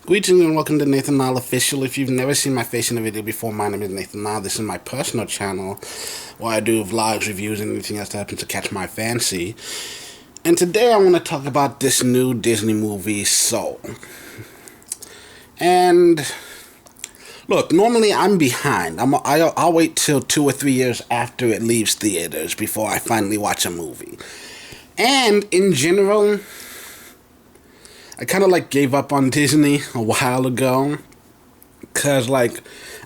Greetings and welcome to Nathan Nile Official. If you've never seen my face in a video before, my name is Nathan Nile. This is my personal channel where I do vlogs, reviews, and anything else that happens to catch my fancy. And today I want to talk about this new Disney movie, Soul. And look, normally I'm behind. I'll wait till 2 or 3 years after it leaves theaters before I finally watch a movie. And in general, I kind of gave up on Disney a while ago. Because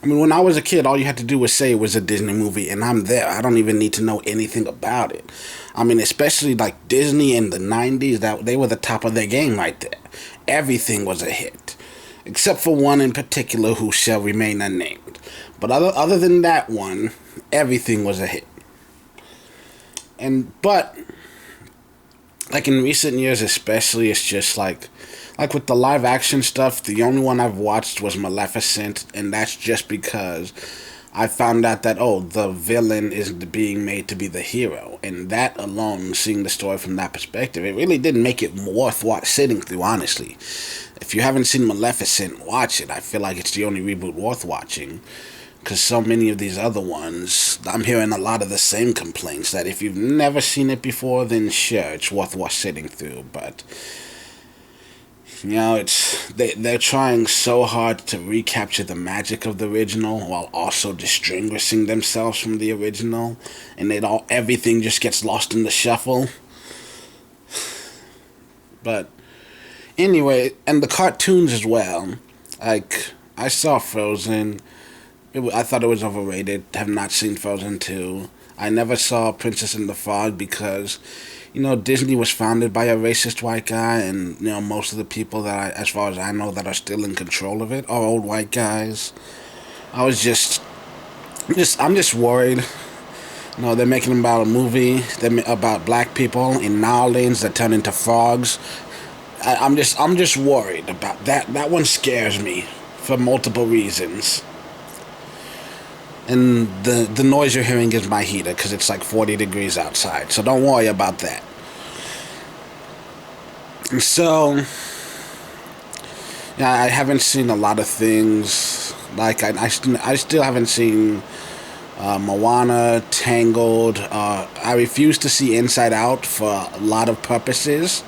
when I was a kid, all you had to do was say it was a Disney movie and I'm there. I don't even need to know anything about it. Especially Disney in the 90s, that they were the top of their game right there. Everything was a hit. Except for one in particular who shall remain unnamed. But other than that one, everything was a hit. But in recent years especially, it's just like with the live action stuff, the only one I've watched was Maleficent, and that's just because I found out that, the villain is being made to be the hero, and that alone, seeing the story from that perspective, it really didn't make it worth sitting through, honestly. If you haven't seen Maleficent, watch it. I feel like it's the only reboot worth watching, because so many of these other ones, I'm hearing a lot of the same complaints, that if you've never seen it before, then sure, it's worth sitting through, but they're trying so hard to recapture the magic of the original while also distinguishing themselves from the original, and everything just gets lost in the shuffle. But anyway, and the cartoons as well. I saw Frozen. I thought it was overrated. Have not seen Frozen 2. I never saw Princess and the Frog because, Disney was founded by a racist white guy, and, most of the people as far as I know, that are still in control of it are old white guys. I'm just worried. They're making about a movie about black people in New Orleans that turn into frogs. I'm just worried about that. That one scares me for multiple reasons. And the noise you're hearing is my heater because it's 40 degrees outside. So don't worry about that. So, I haven't seen a lot of things. I still haven't seen Moana, Tangled. I refuse to see Inside Out for a lot of purposes.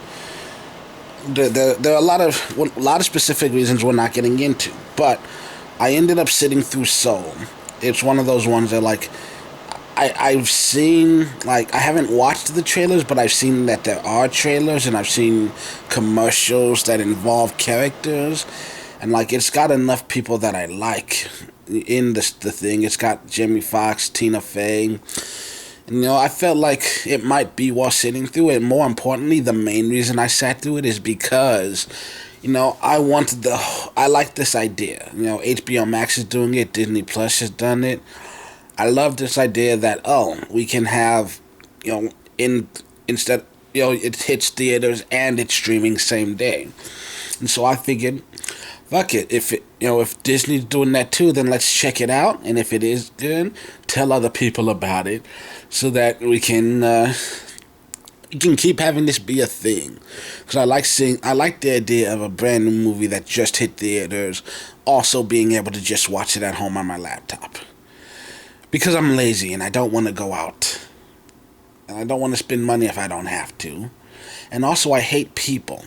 There are a lot of specific reasons we're not getting into. But I ended up sitting through Soul. It's one of those ones that I've seen, I haven't watched the trailers, but I've seen that there are trailers, and I've seen commercials that involve characters, and it's got enough people that I like in the thing. It's got Jamie Foxx, Tina Fey, and I felt like it might be worth sitting through it. More importantly, the main reason I sat through it is because I like this idea. HBO Max is doing it, Disney Plus has done it. I love this idea that, we can have, instead, it hits theaters and it's streaming same day. And so I figured, fuck it, if Disney's doing that too, then let's check it out. And if it is good, tell other people about it so that we can keep having this be a thing. Because I like the idea of a brand new movie that just hit theaters also being able to just watch it at home on my laptop. Because I'm lazy and I don't want to go out. And I don't want to spend money if I don't have to. And also I hate people.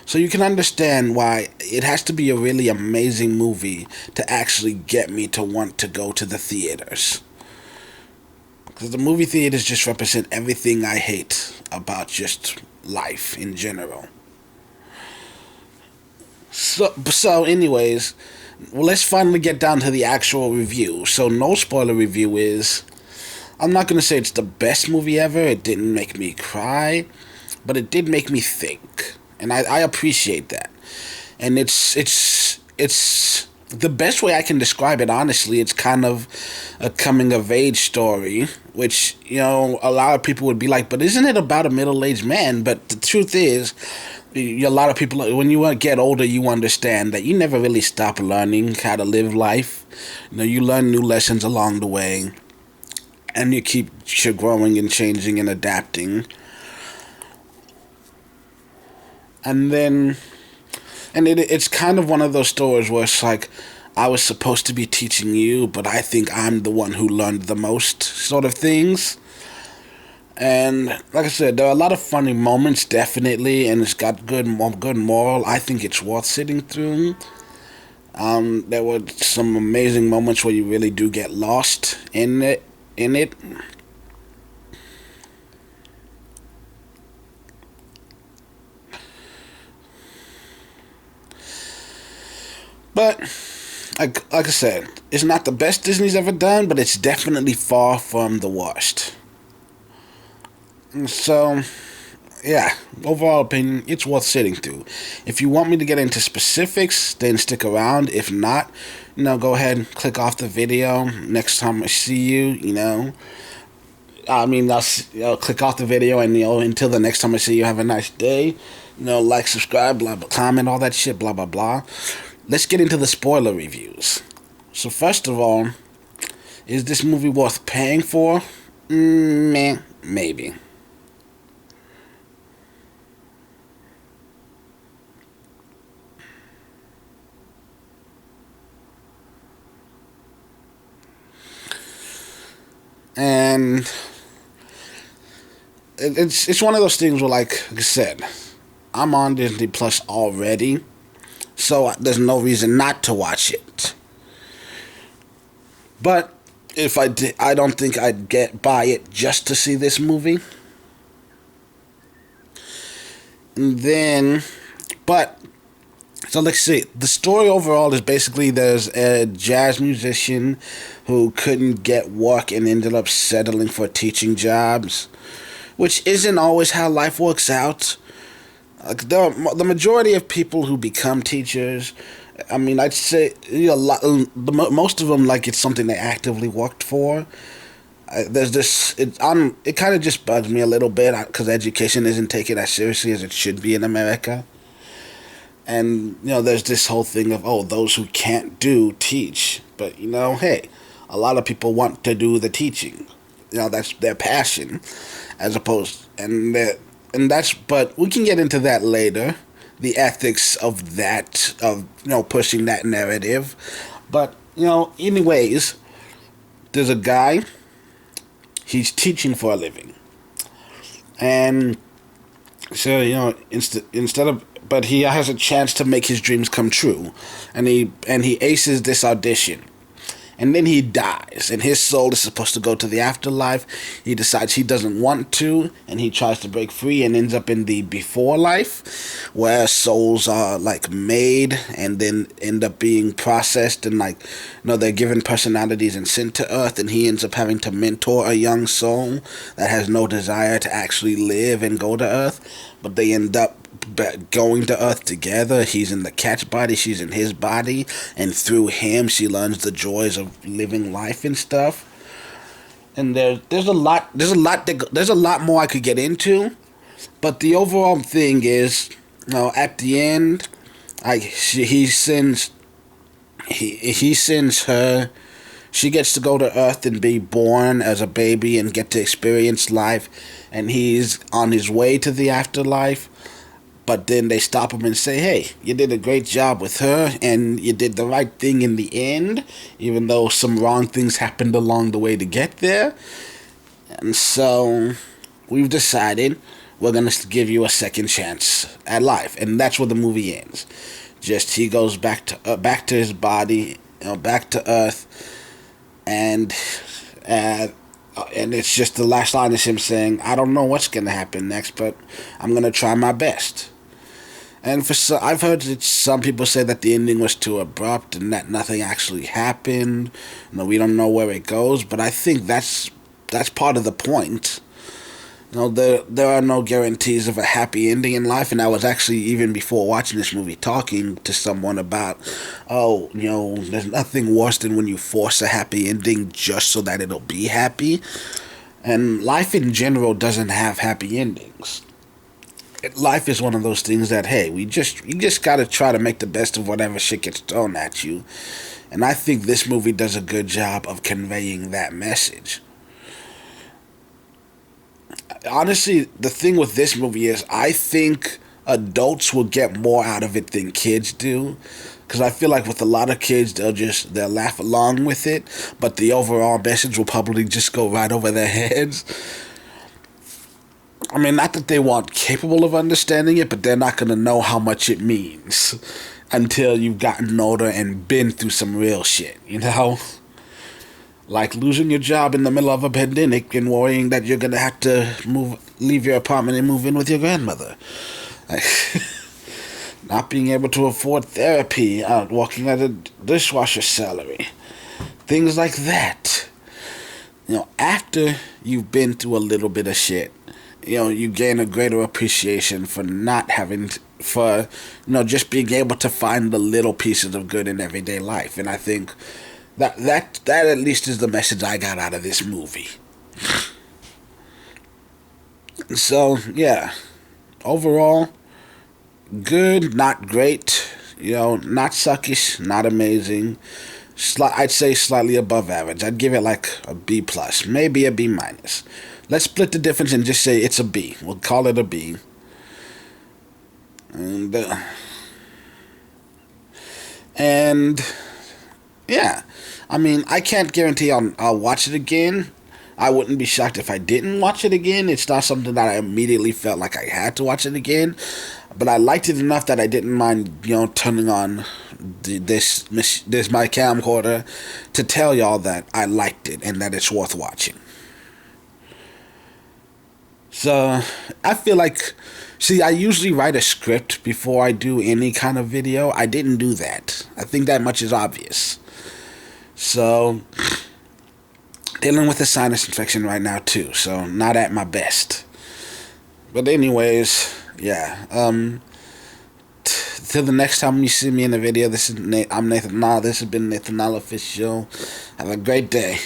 So you can understand why it has to be a really amazing movie to actually get me to want to go to the theaters. Because the movie theaters just represent everything I hate about just life in general. So anyways, let's finally get down to the actual review. So no spoiler review is, I'm not going to say it's the best movie ever. It didn't make me cry, but it did make me think. And I appreciate that. And it's the best way I can describe it, honestly. It's kind of a coming-of-age story, which, a lot of people would be like, but isn't it about a middle-aged man? But the truth is, a lot of people, when you get older, you understand that you never really stop learning how to live life. You learn new lessons along the way, and you're growing and changing and adapting. And then And it's kind of one of those stories where it's like, I was supposed to be teaching you, but I think I'm the one who learned the most, sort of things. And like I said, there are a lot of funny moments, definitely, and it's got good moral. I think it's worth sitting through. There were some amazing moments where you really do get lost in it. In it, but like I said, it's not the best Disney's ever done, but it's definitely far from the worst. So, yeah, overall opinion, it's worth sitting through. If you want me to get into specifics, then stick around. If not, go ahead and click off the video. Next time I see you, click off the video, and until the next time I see you, have a nice day. Like, subscribe, blah blah, comment, all that shit, blah blah blah. Let's get into the spoiler reviews. So first of all, is this movie worth paying for? Meh, maybe. And it's one of those things where, like I said, I'm on Disney Plus already, so there's no reason not to watch it. But if I did, I don't think I'd get buy it just to see this movie. And then, but so let's see. The story overall is basically there's a jazz musician who couldn't get work and ended up settling for teaching jobs, which isn't always how life works out. Like, the majority of people who become teachers, I mean, I'd say most of them, like, it's something they actively worked for. There's this, it kind of just bugs me a little bit because education isn't taken as seriously as it should be in America. And, there's this whole thing of, oh, those who can't teach. But, hey, a lot of people want to do the teaching. That's their passion, as opposed, but we can get into that later, the ethics of that, of, pushing that narrative. But, anyways, there's a guy, he's teaching for a living. And so, instead of, but he has a chance to make his dreams come true, and he aces this audition, and then he dies, and his soul is supposed to go to the afterlife. He decides he doesn't want to, and he tries to break free and ends up in the before life, where souls are, like, made and then end up being processed, and, like, they're given personalities and sent to Earth, and he ends up having to mentor a young soul that has no desire to actually live and go to Earth, but they end up going to Earth together. He's in the cat's body, she's in his body, and through him she learns the joys of living life and stuff. And there's a lot more I could get into, but the overall thing is, at the end, he sends her. She gets to go to Earth and be born as a baby and get to experience life, and he's on his way to the afterlife. But then they stop him and say, hey, you did a great job with her, and you did the right thing in the end, even though some wrong things happened along the way to get there. And so we've decided we're going to give you a second chance at life. And that's where the movie ends. Just he goes back to his body, back to Earth, and it's just the last line is him saying, I don't know what's going to happen next, but I'm going to try my best. And I've heard some people say that the ending was too abrupt and that nothing actually happened. We don't know where it goes, but I think that's part of the point. There are no guarantees of a happy ending in life, and I was actually, even before watching this movie, talking to someone about, there's nothing worse than when you force a happy ending just so that it'll be happy. And life in general doesn't have happy endings. Life is one of those things that, hey, you just gotta try to make the best of whatever shit gets thrown at you. And I think this movie does a good job of conveying that message. Honestly, the thing with this movie is, I think adults will get more out of it than kids do. Because I feel like with a lot of kids, they'll laugh along with it, but the overall message will probably just go right over their heads. I mean, not that they weren't capable of understanding it, but they're not going to know how much it means until you've gotten older and been through some real shit, you know? Like losing your job in the middle of a pandemic and worrying that you're going to have to leave your apartment and move in with your grandmother. Like, not being able to afford therapy, working at a dishwasher salary. Things like that. You know, after you've been through a little bit of shit, you know, you gain a greater appreciation for not having, just being able to find the little pieces of good in everyday life. And I think that at least is the message I got out of this movie. So, yeah. Overall, good, not great. You know, not suckish, not amazing. I'd say slightly above average. I'd give it like a B+, maybe a B-. Let's split the difference and just say it's a B. We'll call it a B. And yeah, I mean, I can't guarantee I'll watch it again. I wouldn't be shocked if I didn't watch it again. It's not something that I immediately felt like I had to watch it again. But I liked it enough that I didn't mind, turning on this my camcorder to tell y'all that I liked it and that it's worth watching. So, I feel like, I usually write a script before I do any kind of video. I didn't do that. I think that much is obvious. So, dealing with a sinus infection right now too, so not at my best. But anyways, yeah. Till the next time you see me in a video, I'm Nathan Nall. This has been Nathan Nall Official. Have a great day.